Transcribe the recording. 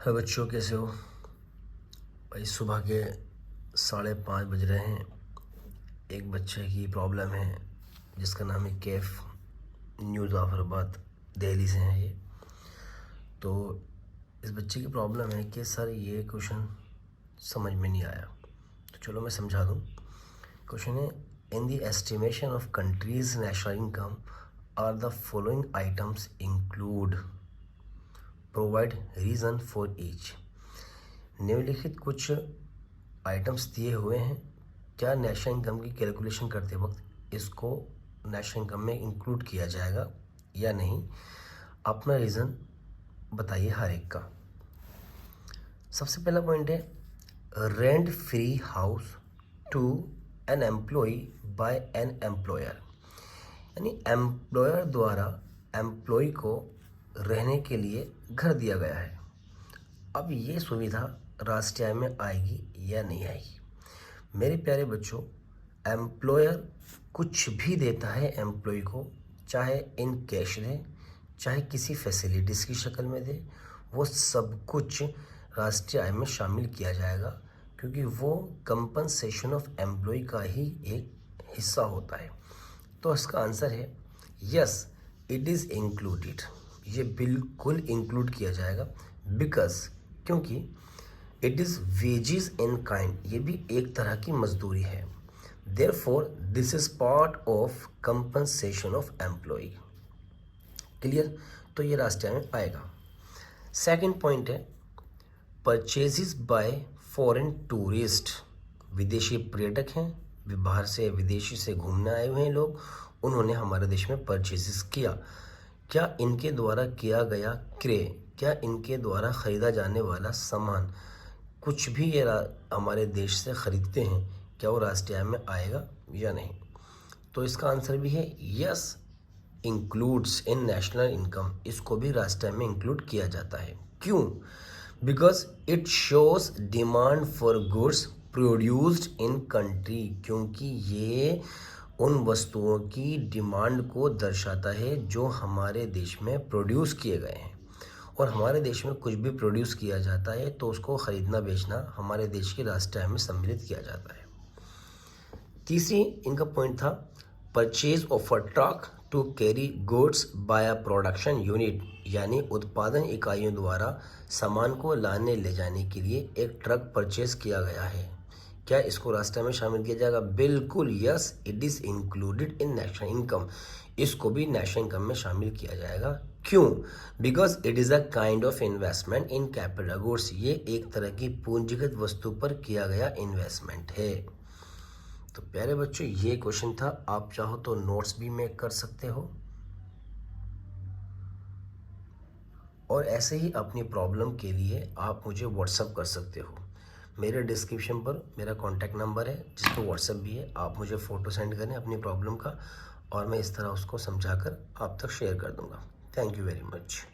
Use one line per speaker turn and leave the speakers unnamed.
है बच्चों, कैसे हो भाई? सुबह के 5:30 बज रहे हैं। एक बच्चे की प्रॉब्लम है जिसका नाम है कैफ, न्यू जाफराबाद, दिल्ली से है ये। तो इस बच्चे की प्रॉब्लम है कि सर ये क्वेश्चन समझ में नहीं आया, तो चलो मैं समझा दूँ। क्वेश्चन है, in the estimation of countries national income are the following items include, provide reason for each. निम्नलिखित कुछ आइटम्स दिए हुए हैं, क्या नेशनल इनकम की कैलकुलेशन करते वक्त इसको नेशनल इनकम में इंक्लूड किया जाएगा या नहीं? अपना रीज़न बताइए हर एक का। सबसे पहला पॉइंट है, rent free house to an employee by an employer, यानी एम्प्लॉयर द्वारा एम्प्लॉय को रहने के लिए घर दिया गया है। अब ये सुविधा राष्ट्रीय आय में आएगी या नहीं आएगी? मेरे प्यारे बच्चों, एम्प्लॉयर कुछ भी देता है एम्प्लॉय को, चाहे इन कैश दे, चाहे किसी फैसिलिटीज़ की शक्ल में दे, वो सब कुछ राष्ट्रीय आय में शामिल किया जाएगा, क्योंकि वो कंपनसेशन ऑफ एम्प्लॉय का ही एक हिस्सा होता है। तो इसका आंसर है यस, इट इज़ इंक्लूडेड। ये बिल्कुल इंक्लूड किया जाएगा, बिकॉज क्योंकि it is wages in kind, ये भी एक तरह की मजदूरी है। Therefore this is part of compensation of employee. Clear? तो ये राष्ट्रीय में आएगा। सेकंड पॉइंट है, परचेजेस बाय फॉरेन टूरिस्ट, विदेशी पर्यटक हैं, बाहर से विदेशी से घूमने आए हुए हैं लोग, उन्होंने हमारे देश में परचेजेस किया। क्या इनके द्वारा किया गया क्रय, क्या इनके द्वारा ख़रीदा जाने वाला सामान, कुछ भी ये हमारे देश से ख़रीदते हैं, क्या वो राष्ट्रीय आय में आएगा या नहीं? तो इसका आंसर भी है यस, इंक्लूड्स इन नेशनल इनकम। इसको भी राष्ट्रीय आय में इंक्लूड किया जाता है। क्यों? Because it shows demand for goods produced in country, क्योंकि ये उन वस्तुओं की डिमांड को दर्शाता है जो हमारे देश में प्रोड्यूस किए गए हैं। और हमारे देश में कुछ भी प्रोड्यूस किया जाता है तो उसको ख़रीदना बेचना हमारे देश की राष्ट्रीय आय में सम्मिलित किया जाता है। तीसरी इनका पॉइंट था, purchase of a truck to carry goods by a production unit, यानी उत्पादन इकाइयों द्वारा सामान को लाने ले जाने के लिए एक ट्रक परचेज किया गया है। क्या इसको राष्ट्रीय में शामिल किया जाएगा? बिल्कुल yes, it is included in national income. इसको भी नेशनल इनकम में शामिल किया जाएगा। क्यों? Because it is a kind of investment in capital goods. ये एक तरह की पूंजीगत वस्तु पर किया गया इन्वेस्टमेंट है। तो प्यारे बच्चों, ये क्वेश्चन था। आप चाहो तो नोट्स भी मेक कर सकते हो, और ऐसे ही अपनी प्रॉब्लम के लिए आप मुझे व्हाट्सअप कर सकते हो। मेरे डिस्क्रिप्शन पर मेरा कॉन्टैक्ट नंबर है, जिस पर व्हाट्सअप भी है। आप मुझे फ़ोटो सेंड करें अपनी प्रॉब्लम का, और मैं इस तरह उसको समझाकर आप तक शेयर कर दूंगा। Thank you very much.